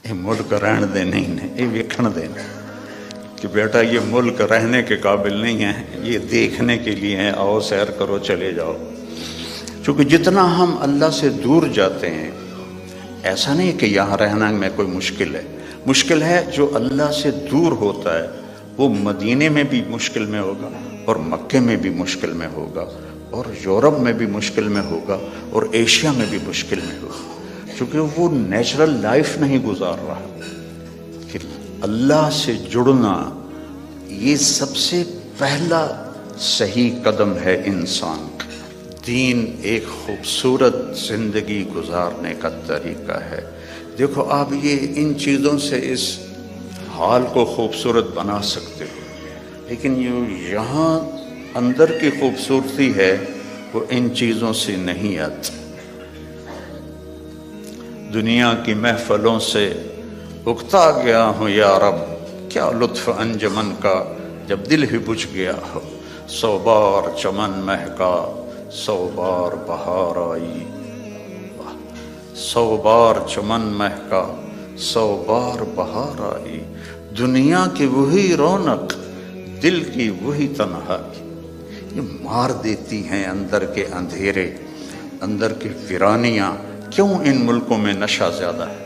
یہ ملک رہن دے نہیں نے، یہ ویکھن دے کہ بیٹا یہ ملک رہنے کے قابل نہیں ہے، یہ دیکھنے کے لیے ہے، آؤ سیر کرو چلے جاؤ۔ چونکہ جتنا ہم اللہ سے دور جاتے ہیں، ایسا نہیں کہ یہاں رہنا میں کوئی مشکل ہے، مشکل ہے جو اللہ سے دور ہوتا ہے وہ مدینے میں بھی مشکل میں ہوگا، اور مکے میں بھی مشکل میں ہوگا، اور یورپ میں بھی مشکل میں ہوگا، اور ایشیا میں بھی مشکل میں ہوگا، چونکہ وہ نیچرل لائف نہیں گزار رہا۔ کہ اللہ سے جڑنا یہ سب سے پہلا صحیح قدم ہے انسان کا۔ دین ایک خوبصورت زندگی گزارنے کا طریقہ ہے۔ دیکھو آپ یہ ان چیزوں سے اس حال کو خوبصورت بنا سکتے ہو، لیکن یہاں اندر کی خوبصورتی ہے وہ ان چیزوں سے نہیں آتی۔ دنیا کی محفلوں سے اکتا گیا ہوں یا رب، کیا لطف انجمن کا جب دل ہی بجھ گیا ہو۔ 100 بار چمن مہکا 100 بار بہار آئی، 100 بار چمن مہکا 100 بار بہار آئی۔ دنیا کی وہی رونق، دل کی وہی تنہائی، یہ مار دیتی ہیں اندر کے اندھیرے، اندر کی ویرانیاں۔ کیوں ان ملکوں میں نشہ زیادہ ہے؟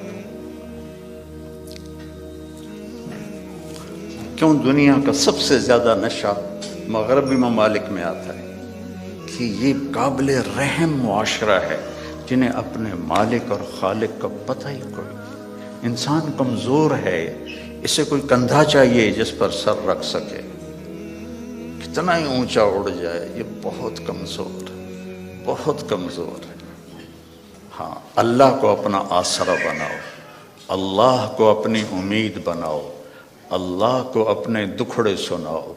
کیوں دنیا کا سب سے زیادہ نشہ مغربی ممالک میں آتا ہے؟ کہ یہ قابل رحم معاشرہ ہے جنہیں اپنے مالک اور خالق کا پتہ ہی کوئی۔ انسان کمزور ہے، اسے کوئی کندھا چاہیے جس پر سر رکھ سکے، کتنا ہی اونچا اڑ جائے، یہ بہت کمزور ہے، بہت کمزور ہے۔ ہاں، اللہ کو اپنا آسرا بناؤ، اللہ کو اپنی امید بناؤ، اللہ کو اپنے دکھڑے سناؤ،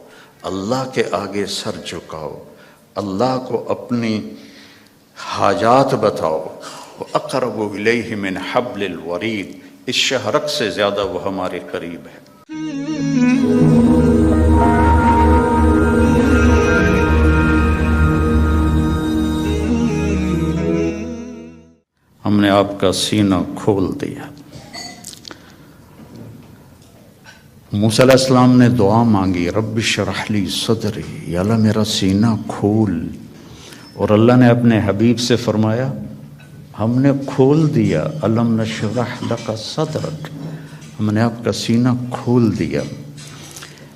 اللہ کے آگے سر جھکاؤ، اللہ کو اپنی حاجات بتاؤ۔ وَأَقْرَبُ إِلَيْهِ مِنْ حَبْلِ الْوَرِيدِ، اس شہرک سے زیادہ وہ ہمارے قریب ہے۔ ہم نے آپ کا سینہ کھول دیا۔ موسیٰ علیہ السلام نے دعا مانگی، رب اشرح لی صدری، یا اللہ میرا سینہ کھول، اور اللہ نے اپنے حبیب سے فرمایا ہم نے کھول دیا، الم نشرح لک صدرک، ہم نے آپ کا سینہ کھول دیا۔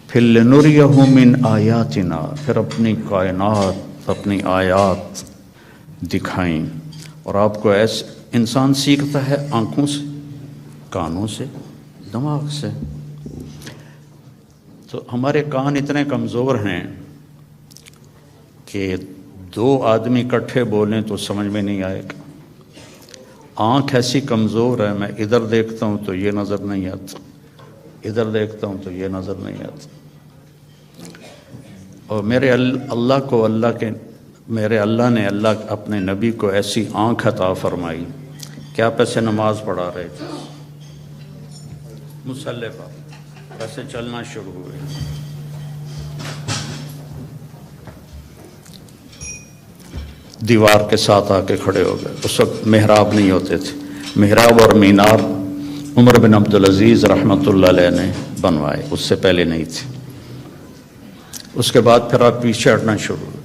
پھر لنریہ من آیاتنا، پھر اپنی کائنات، اپنی آیات دکھائیں۔ اور آپ کو ایسے انسان سیکھتا ہے آنکھوں سے، کانوں سے، دماغ سے۔ تو ہمارے کان اتنے کمزور ہیں کہ 2 آدمی اکٹھے بولیں تو سمجھ میں نہیں آئے گا۔ آنکھ ایسی کمزور ہے، میں ادھر دیکھتا ہوں تو یہ نظر نہیں آتا، ادھر دیکھتا ہوں تو یہ نظر نہیں آتا۔ اور میرے اللہ نے اپنے نبی کو ایسی آنکھ عطا فرمائی کہ آپ ایسے نماز پڑھا رہے تھے مصلی پر، ویسے چلنا شروع ہوئے، دیوار کے ساتھ آ کے کھڑے ہو گئے۔ اس وقت محراب نہیں ہوتے تھے، محراب اور مینار عمر بن عبدالعزیز رحمۃ اللہ علیہ نے بنوائے، اس سے پہلے نہیں تھے۔ اس کے بعد پھر آپ پیچھے ہٹنا شروع ہوئے،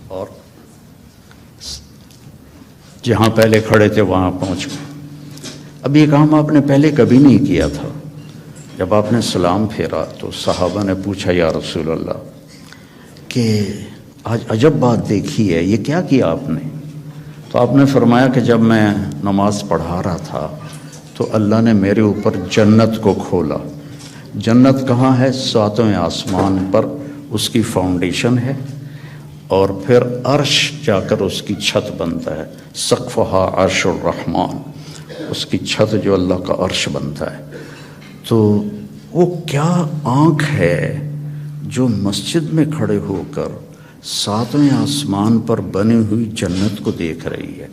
اور جہاں پہلے کھڑے تھے وہاں پہنچ گئے۔ اب یہ کام آپ نے پہلے کبھی نہیں کیا تھا۔ جب آپ نے سلام پھیرا تو صحابہ نے پوچھا یا رسول اللہ کہ آج عجب بات دیکھی ہے، یہ کیا کیا آپ نے؟ تو آپ نے فرمایا کہ جب میں نماز پڑھا رہا تھا تو اللہ نے میرے اوپر جنت کو کھولا۔ جنت کہاں ہے؟ 7ویں آسمان پر اس کی فاؤنڈیشن ہے، اور پھر عرش جا کر اس کی چھت بنتا ہے، سقفہا عرش الرحمن، اس کی چھت جو اللہ کا عرش بنتا ہے۔ تو وہ کیا آنکھ ہے جو مسجد میں کھڑے ہو کر 7ویں آسمان پر بنی ہوئی جنت کو دیکھ رہی ہے۔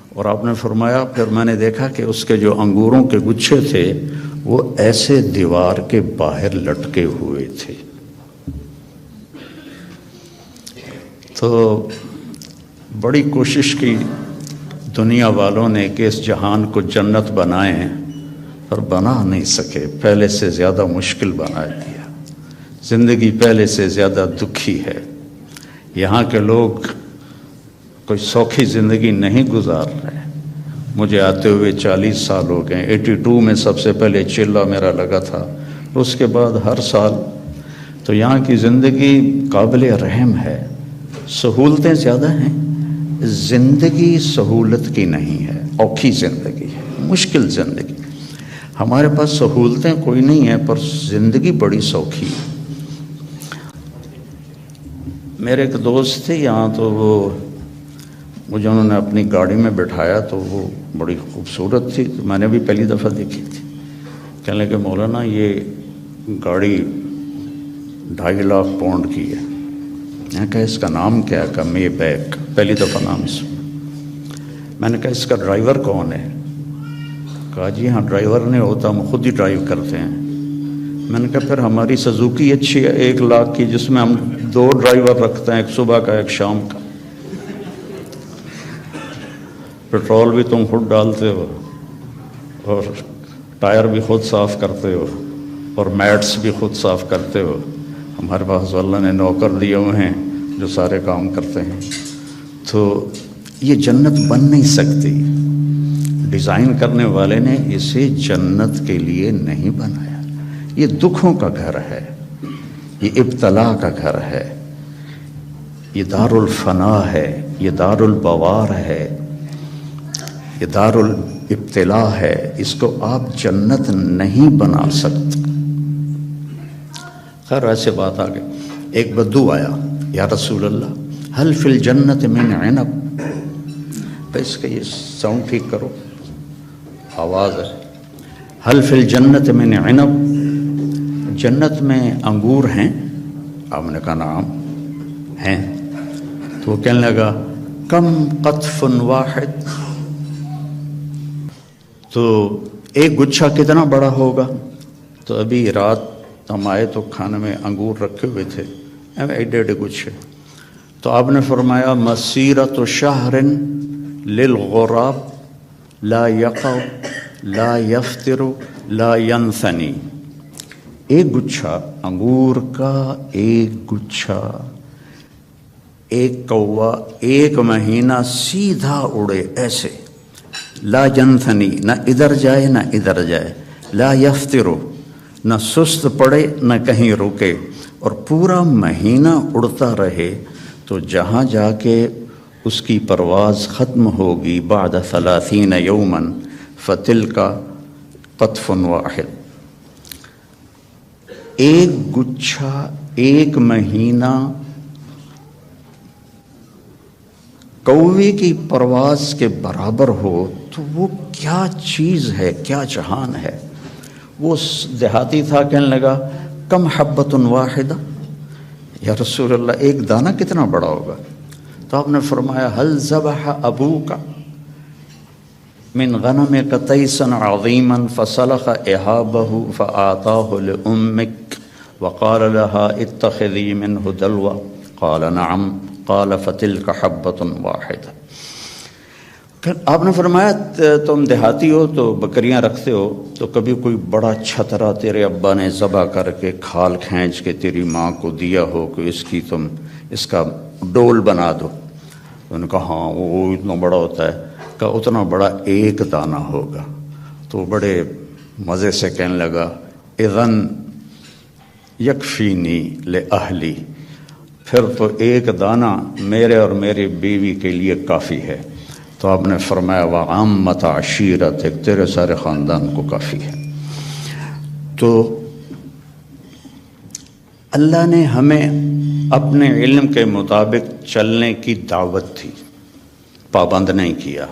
اور آپ نے فرمایا پھر میں نے دیکھا کہ اس کے جو انگوروں کے گچھے تھے وہ ایسے دیوار کے باہر لٹکے ہوئے تھے۔ تو بڑی کوشش کی دنیا والوں نے کہ اس جہان کو جنت بنائیں پر بنا نہیں سکے، پہلے سے زیادہ مشکل بنا دیا، زندگی پہلے سے زیادہ دکھی ہے۔ یہاں کے لوگ کوئی سوکھی زندگی نہیں گزار رہے۔ مجھے آتے ہوئے 40 سال ہو گئے، 82 میں سب سے پہلے چلہ میرا لگا تھا، اس کے بعد ہر سال۔ تو یہاں کی زندگی قابل رحم ہے، سہولتیں زیادہ ہیں، زندگی سہولت کی نہیں ہے، اوکھی زندگی ہے، مشکل زندگی۔ ہمارے پاس سہولتیں کوئی نہیں ہیں پر زندگی بڑی سوکھی ہے۔ میرے ایک دوست تھے یہاں، تو وہ مجھے انہوں نے اپنی گاڑی میں بٹھایا، تو وہ بڑی خوبصورت تھی، تو میں نے بھی پہلی دفعہ دیکھی تھی۔ کہنے لگے مولانا یہ گاڑی 2.5 لاکھ پاؤنڈ کی ہے۔ میں نے کہا اس کا نام کیا ہے؟ کہ مے بیک، پہلی دفعہ نام سنا۔ میں نے کہا اس کا ڈرائیور کون ہے؟ کہا جی ہاں ڈرائیور نہیں ہوتا، ہم خود ہی ڈرائیو کرتے ہیں۔ میں نے کہا پھر ہماری سزوکی اچھی ہے 1 لاکھ کی، جس میں ہم 2 ڈرائیور رکھتے ہیں، ایک صبح کا ایک شام کا، پیٹرول بھی تم خود ڈالتے ہو اور ٹائر بھی خود صاف کرتے ہو اور میٹس بھی خود صاف کرتے ہو۔ ہمارے پاس اللہ نے نوکر دیے ہوئے ہیں جو سارے کام کرتے ہیں۔ تو یہ جنت بن نہیں سکتی، ڈیزائن کرنے والے نے اسے جنت کے لیے نہیں بنایا۔ یہ دکھوں کا گھر ہے، یہ ابتلا کا گھر ہے، یہ دار الفنا ہے، یہ دار البوار ہے، یہ دار الابتلا ہے۔ اس کو آپ جنت نہیں بنا سکتے۔ خیر ایسے بات آ گئی، ایک بدو آیا، یا رسول اللہ حل فی الجنت من عنب، اس کا یہ ساؤنڈ ٹھیک کرو، آواز ہے، حل فی الجنت من عنب، جنت میں انگور ہیں؟ آپ نے کہا نعم ہیں۔ تو وہ کہنے لگا کم قطف واحد، تو ایک گچھا کتنا بڑا ہوگا؟ تو ابھی رات ہم آئے تو کھانے میں انگور رکھے ہوئے تھے، ایڈے ایڈے گچھے۔ تو آپ نے فرمایا مسیرۃ شہر للغراب لا یقع لا یفطر لا ینثنی، ایک گچھا انگور کا، ایک گچھا، ایک کوا 1 مہینہ سیدھا اڑے ایسے، لا ینثنی، نہ ادھر جائے نہ ادھر جائے، لا یفطر، نہ سست پڑے نہ کہیں رکے، اور پورا مہینہ اڑتا رہے، تو جہاں جا کے اس کی پرواز ختم ہوگی بعد 30 یوما فتلک قطف واحد، ایک گچھا 1 مہینہ کوے کی پرواز کے برابر ہو تو وہ کیا چیز ہے، کیا جہان ہے۔ وہ دیہاتی تھا، کہنے لگا کم حبۃ واحدہ، یا رسول اللہ ایک دانہ کتنا بڑا ہوگا؟ تو آپ نے فرمایا حل ذبح ابوک من غنمک تیسا عظیما فسلخ اہابہ فآتاہ لأمک وقال لها اتخذی منہ دلوا، قال نعم، قال فتلک حبۃ واحدہ۔ پھر آپ نے فرمایا تم دیہاتی ہو تو بکریاں رکھتے ہو، تو کبھی کوئی بڑا چھترا تیرے ابا نے ذبح کر کے کھال کھینچ کے تیری ماں کو دیا ہو کہ اس کی تم اس کا ڈول بنا دو؟ انہوں نے کہا ہاں وہ اتنا بڑا ہوتا ہے، کہا اتنا بڑا 1 دانہ ہوگا۔ تو بڑے مزے سے کہنے لگا اذن یکفینی لأہلی، پھر تو 1 دانہ میرے اور میری بیوی کے لیے کافی ہے۔ تو آپ نے فرمایا وعامت عشیرتک، تیرے سارے خاندان کو کافی ہے۔ تو اللہ نے ہمیں اپنے علم کے مطابق چلنے کی دعوت دی، پابند نہیں کیا۔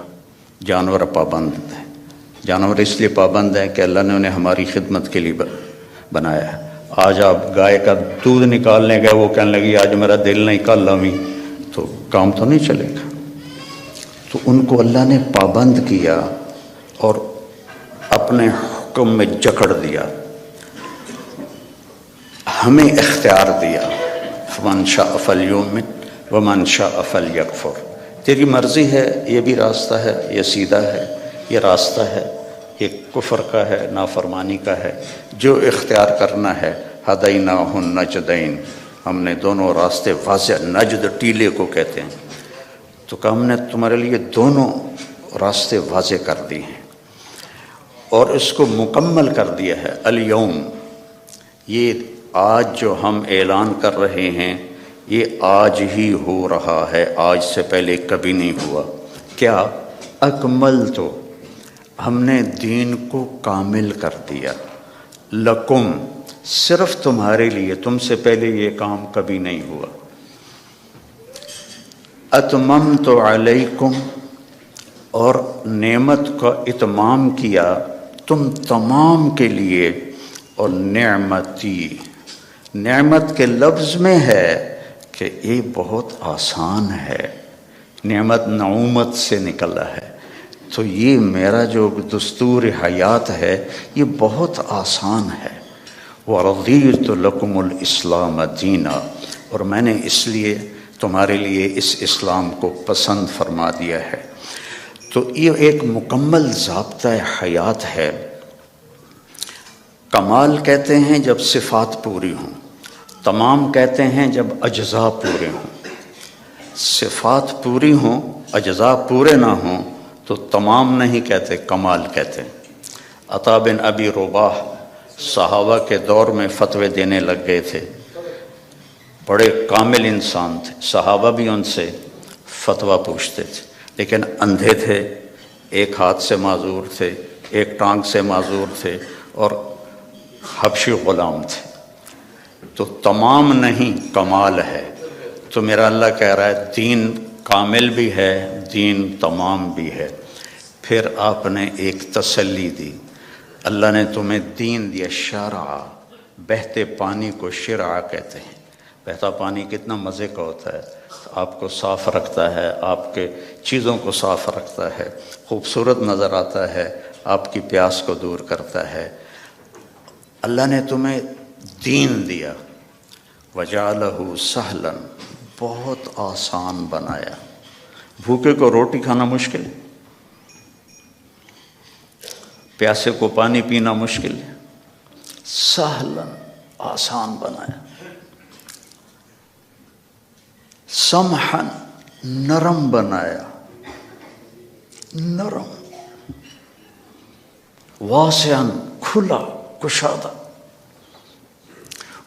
جانور پابند ہیں، جانور اس لیے پابند ہیں کہ اللہ نے انہیں ہماری خدمت کے لیے بنایا ہے۔ آج آپ گائے کا دودھ نکالنے گئے، وہ کہنے لگی آج میرا دل نہیں، کل امی، تو کام تو نہیں چلے گا۔ تو ان کو اللہ نے پابند کیا اور اپنے حکم میں جکڑ دیا، ہمیں اختیار دیا، فمن شاء فلیؤمن ومن شاء فلیکفر، تیری مرضی ہے، یہ بھی راستہ ہے، یہ سیدھا ہے، یہ راستہ ہے، یہ کفر کا ہے، نافرمانی کا ہے، جو اختیار کرنا ہے۔ ہدیناہ النجدین، ہم نے دونوں راستے واضح، نجد ٹیلے کو کہتے ہیں، تو کہ ہم نے تمہارے لیے دونوں راستے واضح کر دی ہیں اور اس کو مکمل کر دیا ہے۔ الیوم، یہ آج جو ہم اعلان کر رہے ہیں یہ آج ہی ہو رہا ہے، آج سے پہلے کبھی نہیں ہوا۔ کیا؟ اکملت، ہم نے دین کو کامل کر دیا، لکم، صرف تمہارے لیے، تم سے پہلے یہ کام کبھی نہیں ہوا۔ اتممت علیکم، اور نعمت کا اتمام کیا تم تمام کے لیے، اور نعمتی، نعمت کے لفظ میں ہے کہ یہ بہت آسان ہے، نعمت نعومت سے نکلا ہے، تو یہ میرا جو دستور حیات ہے یہ بہت آسان ہے۔ وَرَضِيتُ لَكُمُ الْإِسْلَامَ دِينًا، اور میں نے اس لیے تمہارے لیے اس اسلام کو پسند فرما دیا ہے۔ تو یہ ایک مکمل ضابطہ حیات ہے۔ کمال کہتے ہیں جب صفات پوری ہوں، تمام کہتے ہیں جب اجزاء پورے ہوں۔ صفات پوری ہوں، اجزاء پورے نہ ہوں تو تمام نہیں کہتے، کمال کہتے ہیں۔ عطا بن ابی رباح صحابہ کے دور میں فتوے دینے لگ گئے تھے، بڑے کامل انسان تھے، صحابہ بھی ان سے فتویٰ پوچھتے تھے، لیکن اندھے تھے، ایک ہاتھ سے معذور تھے، ایک ٹانگ سے معذور تھے، اور حبشی غلام تھے، تو تمام نہیں کمال ہے۔ تو میرا اللہ کہہ رہا ہے دین کامل بھی ہے، دین تمام بھی ہے۔ پھر آپ نے ایک تسلی دی، اللہ نے تمہیں دین دیا، شرع، بہتے پانی کو شرع کہتے ہیں۔ بہتا پانی کتنا مزے کا ہوتا ہے، آپ کو صاف رکھتا ہے، آپ کے چیزوں کو صاف رکھتا ہے، خوبصورت نظر آتا ہے، آپ کی پیاس کو دور کرتا ہے۔ اللہ نے تمہیں دین دیا، وَجَعَلَهُ سَهْلًا، بہت آسان بنایا۔ بھوکے کو روٹی کھانا مشکل ہے، پیاسے کو پانی پینا مشکل ہے، سہلاً، آسان بنایا۔ سمحاً، نرم بنایا، نرم۔ واسعاً، کھلا، کشادہ۔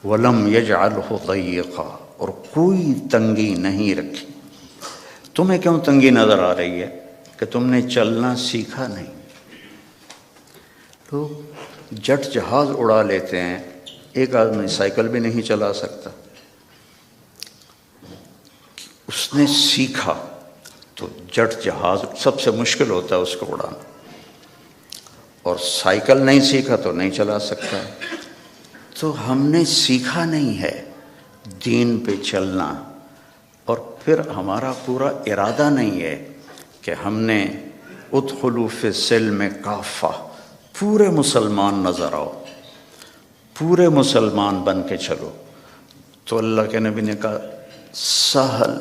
وَلَمْ يَجْعَلْهُ ضَيِّقًا، اور کوئی تنگی نہیں رکھی۔ تمہیں کیوں تنگی نظر آ رہی ہے کہ تم نے چلنا سیکھا نہیں؟ لوگ جٹ جہاز اڑا لیتے ہیں، ایک آدمی سائیکل بھی نہیں چلا سکتا۔ اس نے سیکھا تو جٹ جہاز سب سے مشکل ہوتا ہے اس کو اڑانا، اور سائیکل نہیں سیکھا تو نہیں چلا سکتا۔ تو ہم نے سیکھا نہیں ہے دین پہ چلنا، اور پھر ہمارا پورا ارادہ نہیں ہے کہ ہم نے ادخلوا فی السلم کافہ، پورے مسلمان نظر آؤ، پورے مسلمان بن کے چلو۔ تو اللہ کے نبی نے کہا سہل،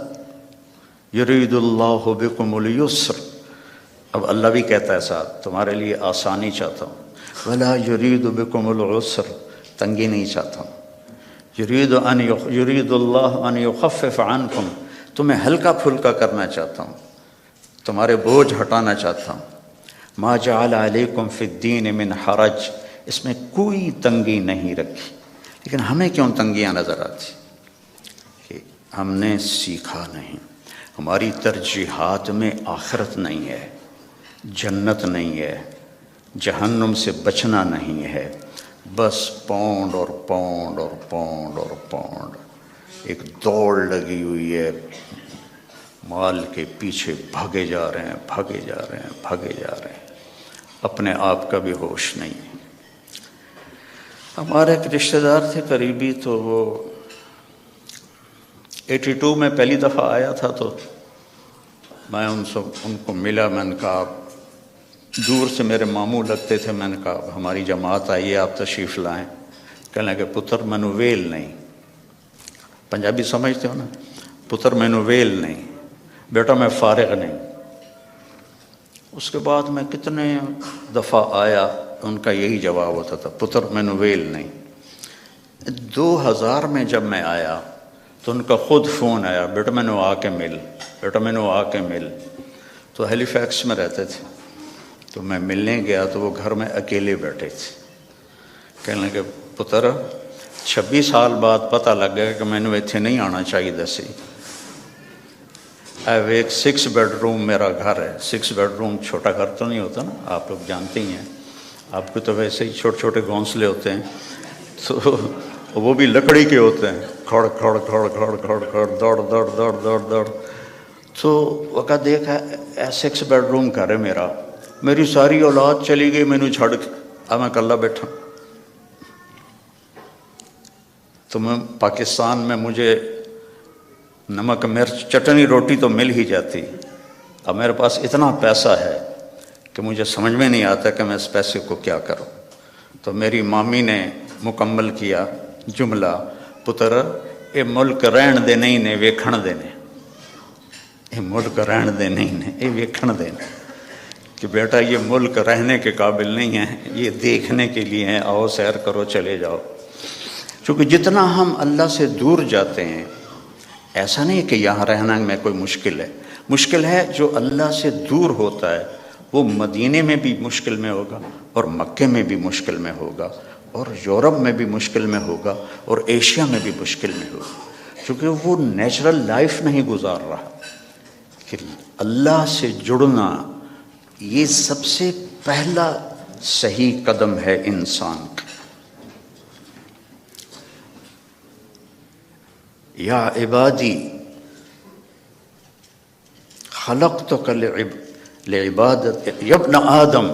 یرید اللہ بکم الیسر، اب اللہ بھی کہتا ہے ساتھ تمہارے لیے آسانی چاہتا ہوں، ولا یرید بکم العسر، تنگی نہیں چاہتا ہوں، یرید اللہ ان یخفف عنکم، تمہیں ہلکا پھلکا کرنا چاہتا ہوں، تمہارے بوجھ ہٹانا چاہتا ہوں۔ ما جعل علیکم فی الدین من حرج، اس میں کوئی تنگی نہیں رکھی۔ لیکن ہمیں کیوں تنگیاں نظر آتی؟ کہ ہم نے سیکھا نہیں، ہماری ترجیحات میں آخرت نہیں ہے، جنت نہیں ہے، جہنم سے بچنا نہیں ہے، بس پاؤنڈ اور پاؤنڈ اور پاؤنڈ اور پاؤنڈ، ایک دوڑ لگی ہوئی ہے، مال کے پیچھے بھاگے جا رہے ہیں، بھاگے جا رہے ہیں، بھاگے جا رہے ہیں، اپنے آپ کا بھی ہوش نہیں ہے۔ ہمارے ایک رشتہ دار تھے قریبی، تو وہ 82 میں پہلی دفعہ آیا تھا، تو میں ان کو ملا، میں نے کہا، دور سے میرے ماموں لگتے تھے، میں نے کہا ہماری جماعت آئی ہے، آپ تشریف لائیں۔ کہنے لگے پتر مینو ویل نہیں، پنجابی سمجھتے ہو نا، پتر مینو ویل نہیں، بیٹا میں فارغ نہیں. اس کے بعد میں کتنے دفعہ آیا، ان کا یہی جواب ہوتا تھا، پتر مینوں ویل نہیں. 2000 میں جب میں آیا تو ان کا خود فون آیا، بیٹا مینوں آ کے مل، بیٹا مینوں آ کے مل. تو ہیلی فیکس میں رہتے تھے، تو میں ملنے گیا تو وہ گھر میں اکیلے بیٹھے تھے. کہنے لگے پتر 26 سال بعد پتہ لگ گیا کہ مینوں اتنے نہیں آنا چاہیے سی. ایک 6 بیڈ روم میرا گھر ہے. 6 بیڈ روم چھوٹا گھر تو نہیں ہوتا نا، آپ لوگ جانتے ہی ہیں. آپ کو تو ویسے ہی چھوٹے چھوٹے گھونسلے ہوتے ہیں، تو وہ بھی لکڑی کے ہوتے ہیں. کھڑ کھڑ کھڑ کھڑ کھڑ کھڑ دوڑ دوڑ دوڑ دوڑ دوڑ. تو وقت دیکھا 6 بیڈ روم گھر ہے میرا، میری ساری اولاد چلی گئی مینوں چھڑ کے، اب میں کلا بیٹھا. تو میں پاکستان میں مجھے نمک مرچ چٹنی روٹی تو مل ہی جاتی. اب میرے پاس اتنا پیسہ ہے کہ مجھے سمجھ میں نہیں آتا کہ میں اس پیسے کو کیا کروں. تو میری مامی نے مکمل کیا جملہ، پتر اے ملک رہن دے نہیں نے ویکھن دے نے. اے ملک رہن دے نہیں نے، اے ویکھن دے نے. کہ بیٹا یہ ملک رہنے کے قابل نہیں ہے، یہ دیکھنے کے لیے ہیں، آؤ سیر کرو چلے جاؤ. چونکہ جتنا ہم اللہ سے دور جاتے ہیں، ایسا نہیں کہ یہاں رہنا میں کوئی مشکل ہے. مشکل ہے جو اللہ سے دور ہوتا ہے، وہ مدینے میں بھی مشکل میں ہوگا، اور مکے میں بھی مشکل میں ہوگا، اور یورپ میں بھی مشکل میں ہوگا، اور ایشیا میں بھی مشکل میں ہوگا. چونکہ وہ نیچرل لائف نہیں گزار رہا. کہ اللہ سے جڑنا یہ سب سے پہلا صحیح قدم ہے انسان کا. یا عبادی خلقتک لعبادت، یا ابن آدم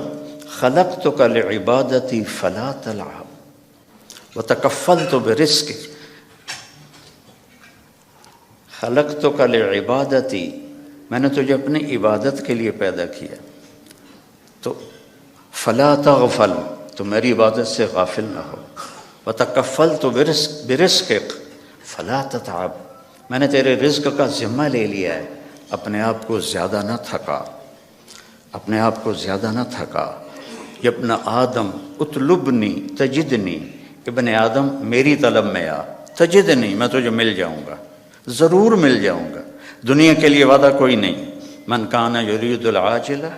خلقتک لعبادتی فلا تلعب وتکفلت برزقک. خلقتک لعبادتی، میں نے تجھے اپنی عبادت کے لیے پیدا کیا، تو فلا تغفل، تو میری عبادت سے غافل نہ ہو. وتکفلت برزقک فلا تتعب، میں نے تیرے رزق کا ذمہ لے لیا ہے، اپنے آپ کو زیادہ نہ تھکا، اپنے آپ کو زیادہ نہ تھکا. یا ابن آدم اطلبنی تجدنی، ابن آدم میری طلب میں آ، تجدنی میں تجھے مل جاؤں گا، ضرور مل جاؤں گا. دنیا کے لیے وعدہ کوئی نہیں. من کان یرید العاجلہ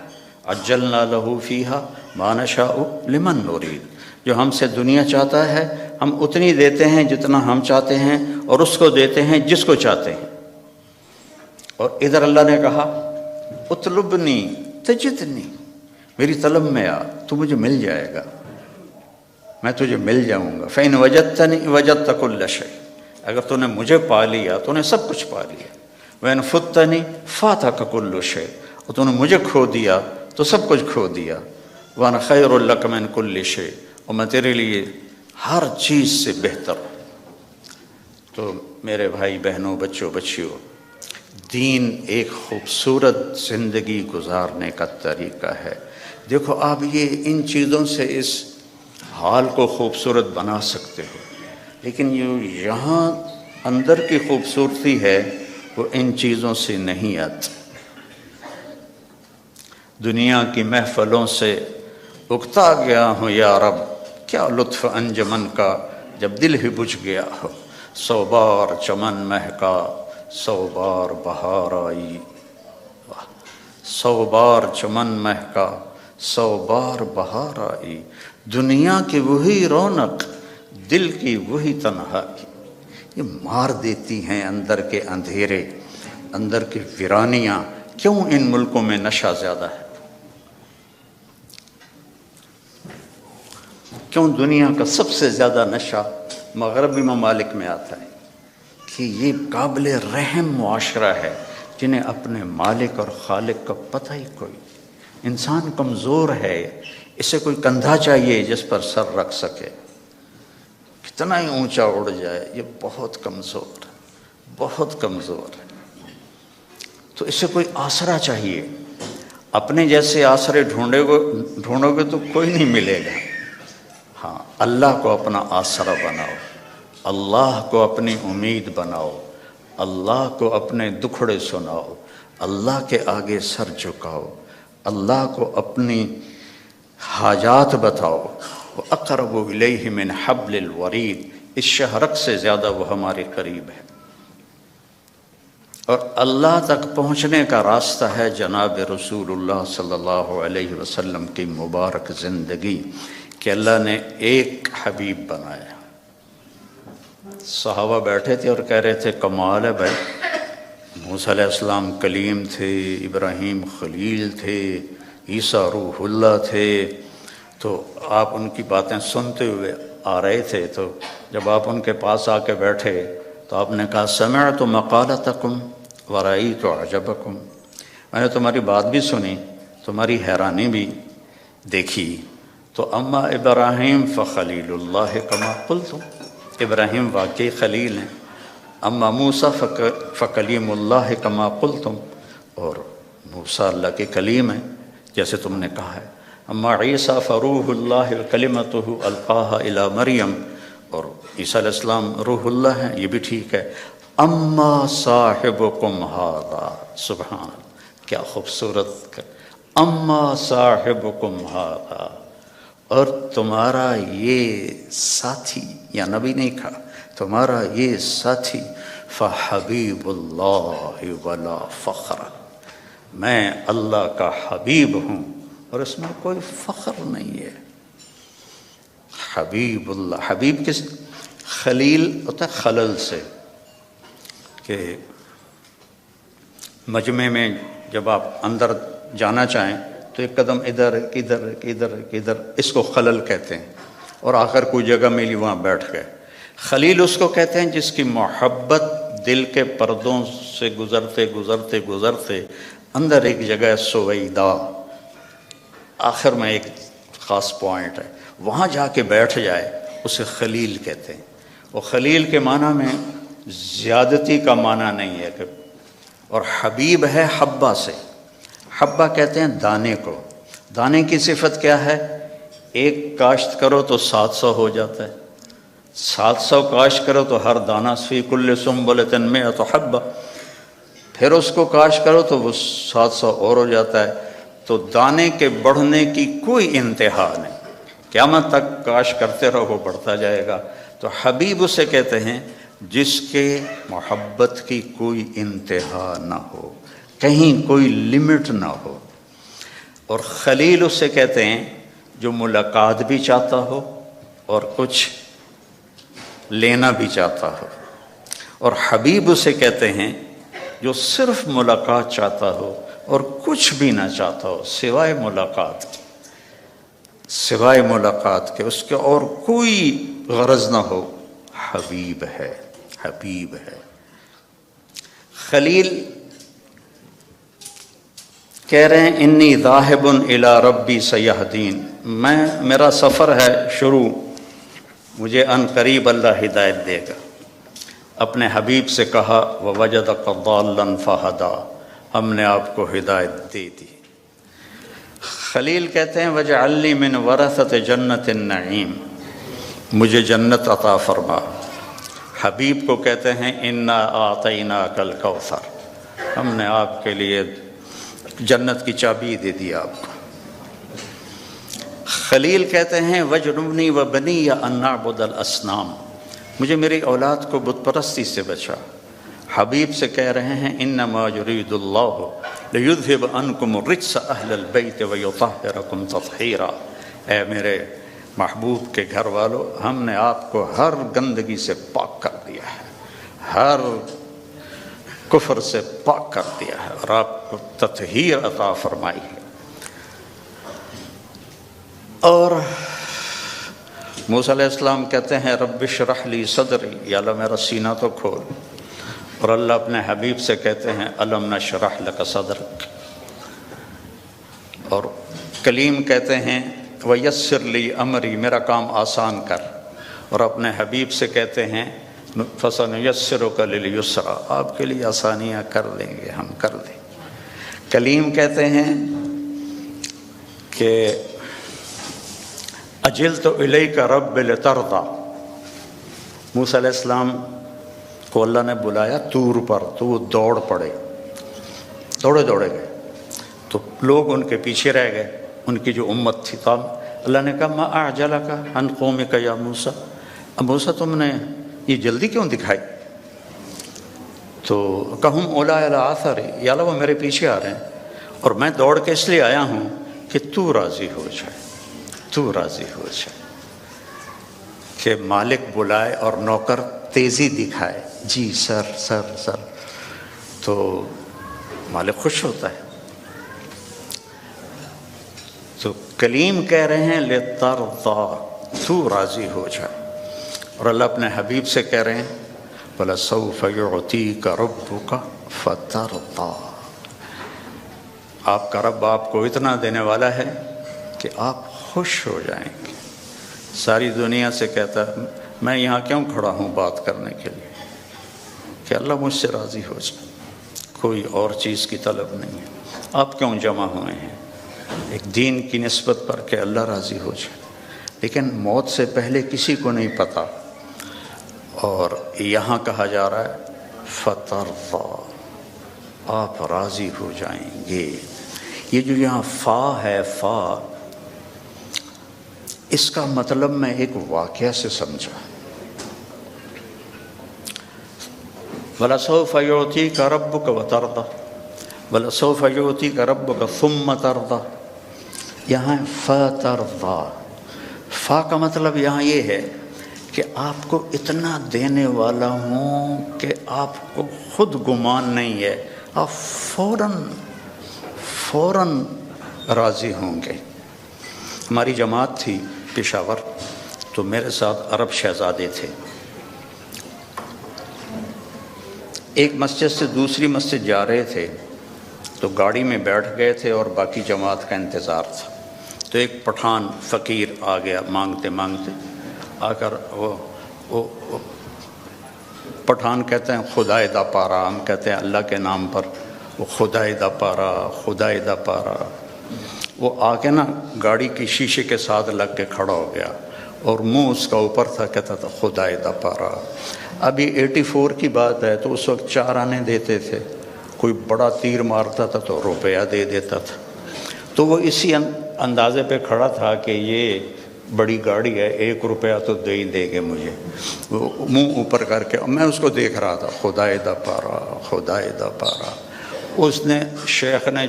عجلنا لہ فیہا ما نشاء لمن نرید. جو ہم سے دنیا چاہتا ہے ہم اتنی دیتے ہیں جتنا ہم چاہتے ہیں، اور اس کو دیتے ہیں جس کو چاہتے ہیں. اور ادھر اللہ نے کہا اطلبنی تجدنی، میری طلب میں آ، تو مجھے مل جائے گا، میں تجھے مل جاؤں گا. فإن وجدتنی وجدت کل شیء، اگر تو نے مجھے پا لیا تو نے سب کچھ پا لیا. وإن فتنی فاتک کل شیء، اور تو نے مجھے کھو دیا تو سب کچھ کھو دیا. وأنا خیر لک من کل شیء، اور میں تیرے لیے ہر چیز سے بہتر ہوں. تو میرے بھائی بہنوں، بچوں بچیوں، دین ایک خوبصورت زندگی گزارنے کا طریقہ ہے. دیکھو آپ یہ ان چیزوں سے اس حال کو خوبصورت بنا سکتے ہو، لیکن یہاں اندر کی خوبصورتی ہے وہ ان چیزوں سے نہیں آتی. دنیا کی محفلوں سے اکتا گیا ہوں یا رب، کیا لطف انجمن کا جب دل ہی بجھ گیا ہو. 100 بار چمن مہکا 100 بار بہار آئی، 100 بار چمن مہکا 100 بار بہار آئی. دنیا کی وہی رونق، دل کی وہی تنہائی، یہ مار دیتی ہیں اندر کے اندھیرے، اندر کی ویرانیاں. کیوں ان ملکوں میں نشہ زیادہ ہے؟ کیوں دنیا کا سب سے زیادہ نشہ مغربی ممالک میں آتا ہے؟ کہ یہ قابل رحم معاشرہ ہے جنہیں اپنے مالک اور خالق کا پتہ ہی کوئی. انسان کمزور ہے، اسے کوئی کندھا چاہیے جس پر سر رکھ سکے. کتنا ہی اونچا اڑ جائے، یہ بہت کمزور ہے، بہت کمزور ہے. تو اسے کوئی آسرا چاہیے. اپنے جیسے آسرے ڈھونڈو گے تو کوئی نہیں ملے گا. ہاں، اللہ کو اپنا آسرا بناؤ، اللہ کو اپنی امید بناؤ، اللہ کو اپنے دکھڑے سناؤ، اللہ کے آگے سر جھکاؤ، اللہ کو اپنی حاجات بتاؤ۔ وَأَقْرَبُ إِلَيْهِ مِنْ حَبْلِ الْوَرِيدِ، اس شہرک سے زیادہ وہ ہمارے قریب ہے۔ اور اللہ تک پہنچنے کا راستہ ہے جناب رسول اللہ صلی اللہ علیہ وسلم کی مبارک زندگی، کہ اللہ نے ایک حبیب بنایا۔ صحابہ بیٹھے تھے اور کہہ رہے تھے کمال ہے بھائی، موسیٰ علیہ السلام کلیم تھے، ابراہیم خلیل تھے، عیسیٰ روح اللہ تھے، تو آپ ان کی باتیں سنتے ہوئے آ رہے تھے، تو جب آپ ان کے پاس آ کے بیٹھے تو آپ نے کہا سمعت مقالتکم ورأیت عجبکم، میں نے تمہاری بات بھی سنی، تمہاری حیرانی بھی دیکھی۔ تو اما ابراہیم فخلیل اللہ کما قلتم، ابراہیم واقعی خلیل ہیں، اما موسیٰ فکلیم اللہ کما قلتم، اور موسیٰ اللہ کے کلیم ہیں جیسے تم نے کہا ہے، اما عیسیٰ فروح اللہ کلمتہ القاہا الی مریم، اور عیسیٰ علیہ السلام روح اللہ ہیں، یہ بھی ٹھیک ہے۔ اما صاحبکم ھذا، سبحان اللہ، کیا خوبصورت، اما صاحبکم ھذا، اور تمہارا یہ ساتھی، یا نبی نہیں کہا، تمہارا یہ ساتھی، فحبیب اللہ ولا فخر، میں اللہ کا حبیب ہوں اور اس میں کوئی فخر نہیں ہے۔ حبیب اللہ، حبیب کس، خلیل ہوتا ہے خلل سے، کہ مجمع میں جب آپ اندر جانا چاہیں تو ایک قدم ادھر کدھر کدھر کدھر، اس کو خلل کہتے ہیں، اور آخر کوئی جگہ ملی وہاں بیٹھ گئے۔ خلیل اس کو کہتے ہیں جس کی محبت دل کے پردوں سے گزرتے گزرتے گزرتے اندر ایک جگہ ہے سویدہ، آخر میں ایک خاص پوائنٹ ہے، وہاں جا کے بیٹھ جائے، اسے خلیل کہتے ہیں۔ وہ خلیل کے معنی میں زیادتی کا معنی نہیں ہے کہ، اور حبیب ہے حبہ سے، حبہ کہتے ہیں دانے کو، دانے کی صفت کیا ہے، ایک کاشت کرو تو 700 ہو جاتا ہے، 700 کاشت کرو تو ہر دانہ فی کل سنبلۃ مئۃ حبہ، پھر اس کو کاشت کرو تو وہ 700 اور ہو جاتا ہے۔ تو دانے کے بڑھنے کی کوئی انتہا نہیں، قیامت تک کاشت کرتے رہو، بڑھتا جائے گا۔ تو حبیب اسے کہتے ہیں جس کے محبت کی کوئی انتہا نہ ہو، کہیں کوئی لمٹ نہ ہو۔ اور خلیل اسے کہتے ہیں جو ملاقات بھی چاہتا ہو اور کچھ لینا بھی چاہتا ہو، اور حبیب اسے کہتے ہیں جو صرف ملاقات چاہتا ہو اور کچھ بھی نہ چاہتا ہو سوائے ملاقات کے، سوائے ملاقات کے، اس کے اور کوئی غرض نہ ہو، حبیب ہے، حبیب ہے۔ خلیل کہہ رہے ہیں انی ذاہب الی ربی سیہدین، میرا سفر ہے شروع، مجھے ان قریب اللہ ہدایت دے گا۔ اپنے حبیب سے کہا ووجدک ضالا فہدی، ہم نے آپ کو ہدایت دے دی۔ خلیل کہتے ہیں وجعلنی من ورثۃ جنت النعیم، مجھے جنت عطا فرما۔ حبیب کو کہتے ہیں انا اعطیناک الکوثر، ہم نے آپ کے لیے جنت کی چابی دے دی آپ کو۔ خلیل کہتے ہیں وجنبنی وبنی ان نعبد الاصنام، مجھے میری اولاد کو بت پرستی سے بچا۔ حبیب سے کہہ رہے ہیں انما یرید اللہ لیذھب عنکم الرجس اہل البیت ویطہرکم تطہیرا، اے میرے محبوب کے گھر والو، ہم نے آپ کو ہر گندگی سے پاک کر دیا ہے، ہر کفر سے پاک کر دیا ہے، اور آپ کو تطہیر عطا فرمائی ہے۔ اور موسیٰ علیہ السلام کہتے ہیں رب اشرح لی صدری، یا اللہ میرا سینہ تو کھول، اور اللہ اپنے حبیب سے کہتے ہیں الم نشرح لک صدرک، اور کلیم کہتے ہیں ویسر لی امری، میرا کام آسان کر، اور اپنے حبیب سے کہتے ہیں فسنیسرک للیسرا، آپ کے لیے آسانیاں کر دیں گے، ہم کر دیں۔ کلیم کہتے ہیں کہ اجلت الیک رب لترضی، موسیٰ علیہ السلام کو اللہ نے بلایا طور پر، تو وہ دوڑ پڑے، دوڑے گئے، تو لوگ ان کے پیچھے رہ گئے، ان کی جو امت تھی۔ تب اللہ نے کہا ما اعجلک عن قومک یا موسیٰ، اب موسیٰ تم نے یہ جلدی کیوں دکھائی؟ تو کہم اولائی علی آثاری، یا اللہ وہ میرے پیچھے آ رہے ہیں، اور میں دوڑ کے اس لیے آیا ہوں کہ تو راضی ہو جائے، تو راضی ہو جائے، کہ مالک بلائے اور نوکر تیزی دکھائے، جی سر سر سر، تو مالک خوش ہوتا ہے۔ تو کلیم کہہ رہے ہیں لِتَرْضَىٰ، تو راضی ہو جائے، اور اللہ اپنے حبیب سے کہہ رہے ہیں وَلَسَوْفَ يُعْطِيكَ رَبُّكَ فَتَرْضَىٰ، آپ کا رب آپ کو اتنا دینے والا ہے کہ آپ خوش ہو جائیں گے۔ ساری دنیا سے کہتا ہے میں یہاں کیوں کھڑا ہوں بات کرنے کے لیے، کہ اللہ مجھ سے راضی ہو جائے، کوئی اور چیز کی طلب نہیں ہے۔ آپ کیوں جمع ہوئے ہیں؟ ایک دین کی نسبت پر کہ اللہ راضی ہو جائے، لیکن موت سے پہلے کسی کو نہیں پتہ، اور یہاں کہا جا رہا ہے فَتَرْضَىٰ، آپ راضی ہو جائیں گے۔ یہ جو یہاں فا ہے، فا، اس کا مطلب میں ایک واقعہ سے سمجھا۔ وَلَسَوْفَ يُعْطِيكَ رَبُّكَ وَتَرْضَىٰ، وَلَسَوْفَ يُعْطِيكَ رَبُّكَ ثُمَّ تَرْضَىٰ، یہاں فَتَرْضَىٰ، فا کا مطلب یہاں یہ ہے کہ آپ کو اتنا دینے والا ہوں کہ آپ کو خود گمان نہیں ہے، آپ فوراً راضی ہوں گے۔ ہماری جماعت تھی پشاور، تو میرے ساتھ عرب شہزادے تھے، ایک مسجد سے دوسری مسجد جا رہے تھے، تو گاڑی میں بیٹھ گئے تھے اور باقی جماعت کا انتظار تھا، تو ایک پٹھان فقیر آ گیا مانگتے مانگتے، آ کر وہ پٹھان کہتے ہیں خدائے دا پارا، ہم کہتے ہیں اللہ کے نام پر، وہ خدائے دا پارا، خدائے دا پارا، وہ آ کے نا گاڑی کی شیشے کے ساتھ لگ کے کھڑا ہو گیا، اور منہ اس کا اوپر تھا، کہتا تھا خدائے دا پارا۔ ابھی 84 کی بات ہے، تو اس وقت 4 آنے دیتے تھے، کوئی بڑا تیر مارتا تھا تو روپیہ دے دیتا تھا، تو وہ اسی اندازے پہ کھڑا تھا کہ یہ بڑی گاڑی ہے، 1 روپیہ تو دے ہی دے گے مجھے، وہ منہ اوپر کر کے، میں اس کو دیکھ رہا تھا، خدائے دا پارا، خدائے دا پارا۔ اس نے، شیخ نے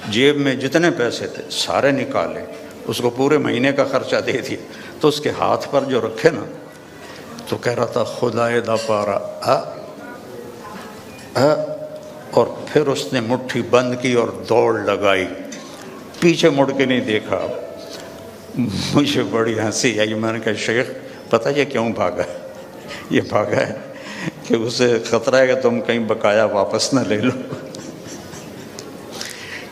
جیب میں جتنے پیسے تھے سارے نکالے، اس کو پورے مہینے کا خرچہ دے دیا، تو اس کے ہاتھ پر جو رکھے نا، تو کہہ رہا تھا خدائے دا پارا، اور پھر اس نے مٹھی بند کی اور دوڑ لگائی، پیچھے مڑ کے نہیں دیکھا۔ مجھے بڑی ہنسی آئی، میں نے کہا شیخ پتہ یہ کیوں بھاگا ہے؟ یہ بھاگا ہے کہ اسے خطرہ ہے کہ تم کہیں بقایا واپس نہ لے لو۔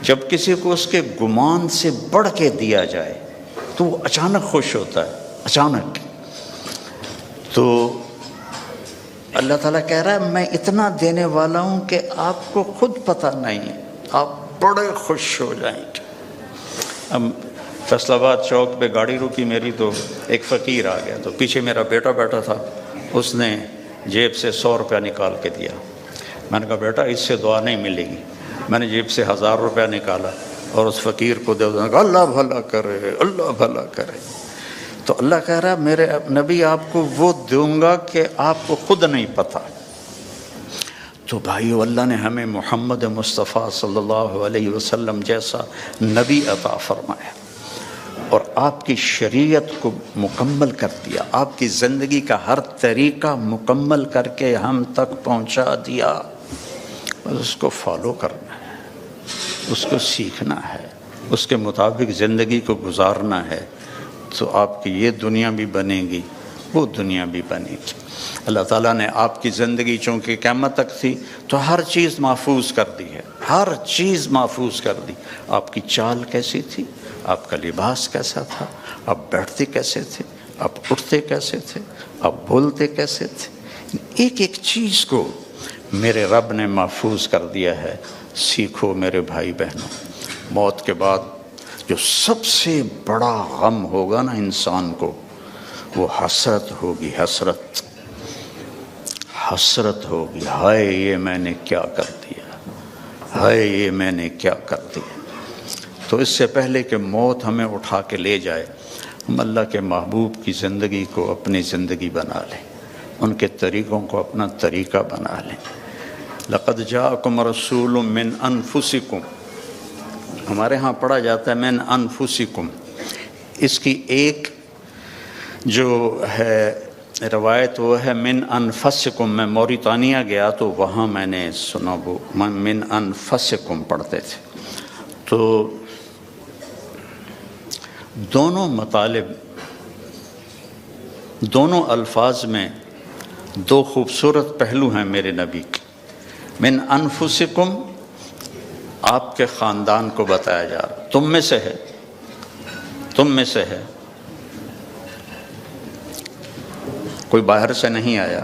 جب کسی کو اس کے گمان سے بڑھ کے دیا جائے تو وہ اچانک خوش ہوتا ہے، اچانک۔ تو اللہ تعالیٰ کہہ رہا ہے میں اتنا دینے والا ہوں کہ آپ کو خود پتہ نہیں ہے، آپ بڑے خوش ہو جائیں گے۔ اب فیصل آباد چوک پہ گاڑی رکی میری، تو ایک فقیر آ گیا، تو پیچھے میرا بیٹا بیٹھا تھا، اس نے جیب سے 100 روپیہ نکال کے دیا۔ میں نے کہا بیٹا اس سے دعا نہیں ملے گی۔ میں نے جیب سے 1000 روپیہ نکالا اور اس فقیر کو دے دیا، کہا اللہ بھلا کرے، اللہ بھلا کرے۔ تو اللہ کہہ رہا ہے میرے نبی آپ کو وہ دوں گا کہ آپ کو خود نہیں پتہ۔ تو بھائیو، اللہ نے ہمیں محمد مصطفیٰ صلی اللہ علیہ وسلم جیسا نبی عطا فرمایا، اور آپ کی شریعت کو مکمل کر دیا، آپ کی زندگی کا ہر طریقہ مکمل کر کے ہم تک پہنچا دیا، بس اس کو فالو کرنا ہے، اس کو سیکھنا ہے، اس کے مطابق زندگی کو گزارنا ہے، تو آپ کی یہ دنیا بھی بنے گی، وہ دنیا بھی بنے گی۔ اللہ تعالیٰ نے آپ کی زندگی چونکہ قیامت تک تھی تو ہر چیز محفوظ کر دی ہے، ہر چیز محفوظ کر دی۔ آپ کی چال کیسی تھی، آپ کا لباس کیسا تھا، آپ بیٹھتے کیسے تھے، آپ اٹھتے کیسے تھے، آپ بولتے کیسے تھے، ایک ایک چیز کو میرے رب نے محفوظ کر دیا ہے۔ سیکھو میرے بھائی بہنوں، موت کے بعد جو سب سے بڑا غم ہوگا نا انسان کو، وہ حسرت ہوگی، حسرت، حسرت ہوگی، ہائے یہ میں نے کیا کر دیا، ہائے یہ میں نے کیا کر دیا۔ تو اس سے پہلے کہ موت ہمیں اٹھا کے لے جائے، ہم اللہ کے محبوب کی زندگی کو اپنی زندگی بنا لیں، ان کے طریقوں کو اپنا طریقہ بنا لیں۔ لقد جاءکم رسول من انفسکم، ہمارے ہاں پڑھا جاتا ہے من انفسکم، اس کی ایک جو ہے روایت وہ ہے من انفسکم۔ میں موریتانیہ گیا تو وہاں میں نے سنا وہ من انفسکم پڑھتے تھے۔ تو دونوں مطالب، دونوں الفاظ میں دو خوبصورت پہلو ہیں میرے نبی کے۔ من انفسکم آپ کے خاندان کو بتایا جا رہا، تم میں سے ہے، تم میں سے ہے، کوئی باہر سے نہیں آیا،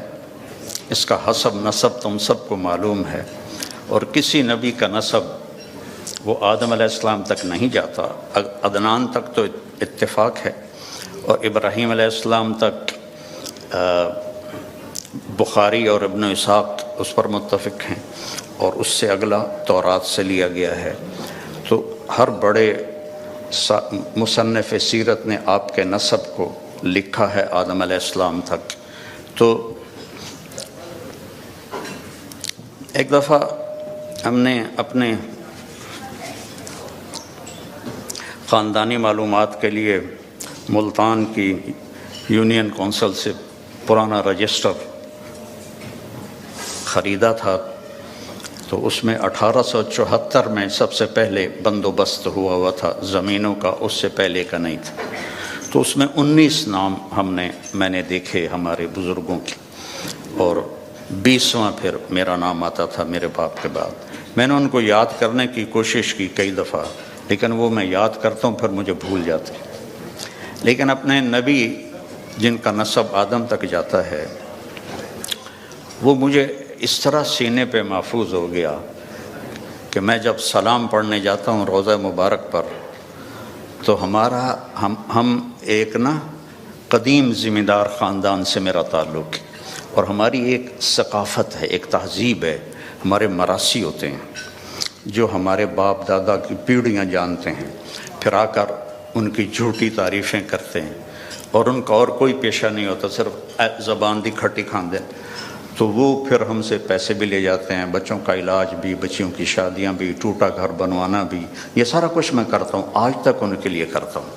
اس کا حسب نسب تم سب کو معلوم ہے، اور کسی نبی کا نسب وہ آدم علیہ السلام تک نہیں جاتا، عدنان تک تو اتفاق ہے، اور ابراہیم علیہ السلام تک بخاری اور ابن اسحاق اس پر متفق ہیں، اور اس سے اگلا تورات سے لیا گیا ہے۔ تو ہر بڑے مصنف سیرت نے آپ کے نسب کو لکھا ہے آدم علیہ السلام تک۔ تو ایک دفعہ ہم نے اپنے خاندانی معلومات کے لیے ملتان کی یونین کونسل سے پرانا رجسٹر خریدا تھا، تو اس میں 1874 میں سب سے پہلے بندوبست ہوا تھا زمینوں کا، اس سے پہلے کا نہیں تھا۔ تو اس میں 19 نام میں نے دیکھے ہمارے بزرگوں کی، اور 20واں پھر میرا نام آتا تھا میرے باپ کے بعد۔ میں نے ان کو یاد کرنے کی کوشش کی کئی دفعہ، لیکن وہ میں یاد کرتا ہوں پھر مجھے بھول جاتے۔ لیکن اپنے نبی جن کا نسب آدم تک جاتا ہے، وہ مجھے اس طرح سینے پہ محفوظ ہو گیا کہ میں جب سلام پڑھنے جاتا ہوں روضہ مبارک پر، تو ہم ایک قدیم ذمہ دار خاندان سے میرا تعلق ہے، اور ہماری ایک ثقافت ہے، ایک تہذیب ہے، ہمارے مراثی ہوتے ہیں جو ہمارے باپ دادا کی پیڑھیاں جانتے ہیں، پھر آ کر ان کی جھوٹی تعریفیں کرتے ہیں، اور ان کا اور کوئی پیشہ نہیں ہوتا، صرف زبان دی کھٹی کھاندے۔ تو وہ پھر ہم سے پیسے بھی لے جاتے ہیں، بچوں کا علاج بھی، بچیوں کی شادیاں بھی، ٹوٹا گھر بنوانا بھی، یہ سارا کچھ میں کرتا ہوں، آج تک ان کے لیے کرتا ہوں،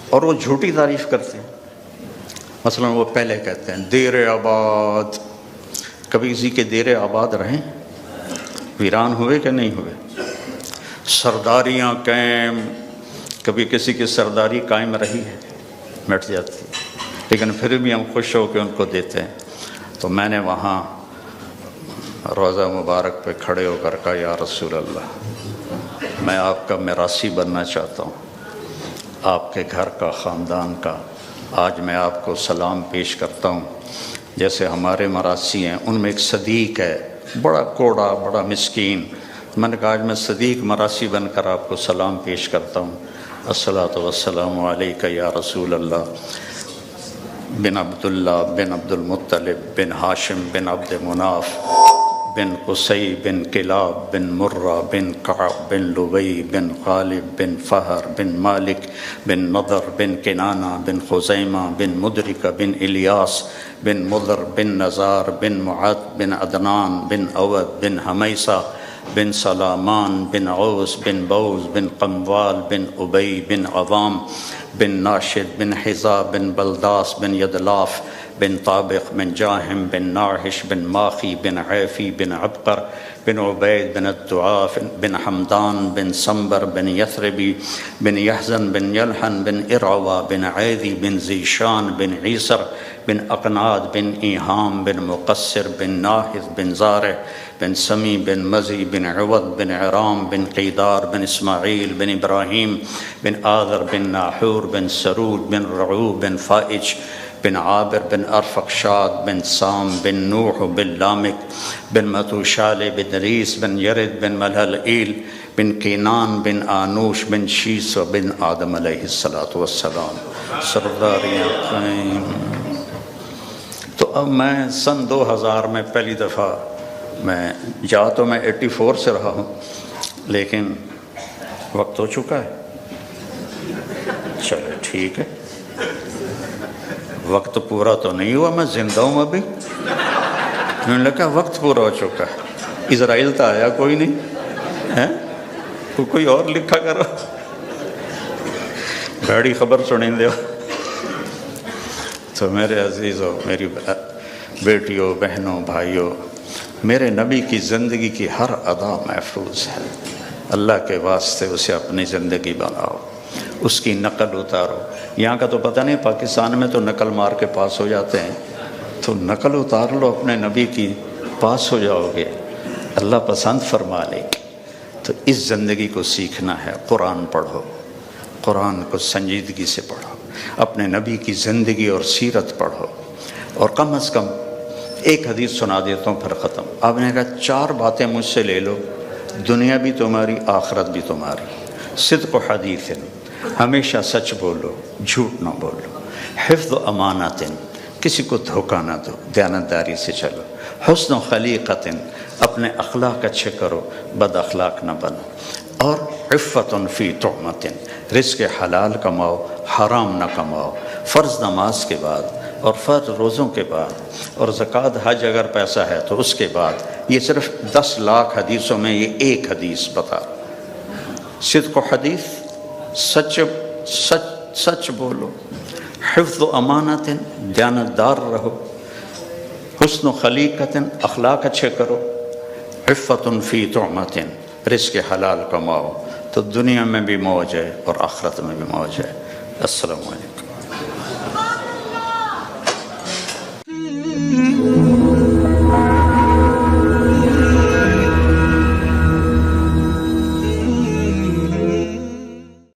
اور وہ جھوٹی تعریف کرتے ہیں۔ مثلا وہ پہلے کہتے ہیں دیر آباد، کبھی کسی کے دیر آباد رہیں؟ ویران ہوئے کہ نہیں ہوئے؟ سرداریاں قائم، کبھی کسی کی سرداری قائم رہی ہے؟ مٹ جاتی ہے، لیکن پھر بھی ہم خوش ہو کے ان کو دیتے ہیں۔ تو میں نے وہاں روضہ مبارک پہ کھڑے ہو کر کہا یا رسول اللہ، میں آپ کا میراثی بننا چاہتا ہوں، آپ کے گھر کا، خاندان کا۔ آج میں آپ کو سلام پیش کرتا ہوں، جیسے ہمارے مراثی ہیں، ان میں ایک صدیق ہے، بڑا کوڑا، بڑا مسکین۔ میں نے کہا آج میں صدیق مراثی بن کر آپ کو سلام پیش کرتا ہوں، الصلاۃ والسلام علیک یا رسول اللہ، بن عبداللہ بن عبد المطلب بن ہاشم بن عبد مناف بن قصی بن کلاب بن مرہ بن کعب بن لبی بن غالب بن فہر بن مالک بن نضر بن کنانہ بن خزیمہ بن مدرکہ بن الیاس بن مضر بن نزار بن معد بن عدنان بن اود بن حمیسہ بن سلامان بن عوس بن بوز بن قموال بن ابی بن عوام بن ناشد بن حذا بن بلداس بن یدلاف بن طابق بن جاہم بن ناحش بن ماخی بن عیفی بن عبقر بن عبید بن الدعاف بن حمدان بن سنبر بن یثربی بن یحزن بن یلحن بن ارعوا بن عیدی بن زیشان بن عیسر بن اقناد بن ایہام بن مقصر بن ناحذ بن زارع بن سمی بن مزی بن عوض بن عرام بن قیدار بن اسماعیل بن ابراہیم بن آذر بن ناحور بن سرود بن رعو بن فائج بن عابر بن ارفقشاد بن سام بن نوح بن لامک بن متوشال بن ریس بن یرد بن ملحلئیل بن کینان بن آنوش بن شیس بن آدم علیہ السلام سرداریاں قائم۔ تو اب میں سن 2000 میں پہلی دفعہ میں تو میں 84 سے رہا ہوں، لیکن وقت ہو چکا ہے. چلے ٹھیک ہے، وقت پورا تو نہیں ہوا، میں زندہ ہوں ابھی. انہوں نے لگا وقت پورا ہو چکا ہے. اسرائیل تو آیا کوئی نہیں ہے، کوئی اور لکھا کرو. بڑی خبر سنیں دے. تو میرے عزیزوں، میری بیٹیوں، بہنوں، بھائیوں، میرے نبی کی زندگی کی ہر ادا محفوظ ہے. اللہ کے واسطے اسے اپنی زندگی بناؤ، اس کی نقل اتارو. یہاں کا تو پتہ نہیں، پاکستان میں تو نقل مار کے پاس ہو جاتے ہیں، تو نقل اتار لو اپنے نبی کی، پاس ہو جاؤ گے، اللہ پسند فرما لے. تو اس زندگی کو سیکھنا ہے. قرآن پڑھو، قرآن کو سنجیدگی سے پڑھو، اپنے نبی کی زندگی اور سیرت پڑھو. اور کم از کم ایک حدیث سنا دیتا ہوں پھر ختم. آپ نے کہا 4 باتیں مجھ سے لے لو، دنیا بھی تمہاری، آخرت بھی تمہاری. صدق و حدیث، ہمیشہ سچ بولو، جھوٹ نہ بولو. حفظ و امانت، کسی کو دھوکہ نہ دو، دیانتداری سے چلو. حسن و خلیقت، اپنے اخلاق اچھے کرو، بد اخلاق نہ بنو. اور عفت فی طعمت، رزق حلال کماؤ، حرام نہ کماؤ. فرض نماز کے بعد اور فرض روزوں کے بعد اور زکوٰۃ حج اگر پیسہ ہے تو اس کے بعد. یہ صرف 10 لاکھ حدیثوں میں یہ ایک حدیث بتا. صدق و حدیث، سچ بولو. حفظ و امانت، دیانتدار رہو. حسن و خلیقت، اخلاق اچھے کرو. عفت فی طعمت، رزق حلال کماؤ، تو دنیا میں بھی موج ہے اور آخرت میں بھی موج ہے. السلام علیکم.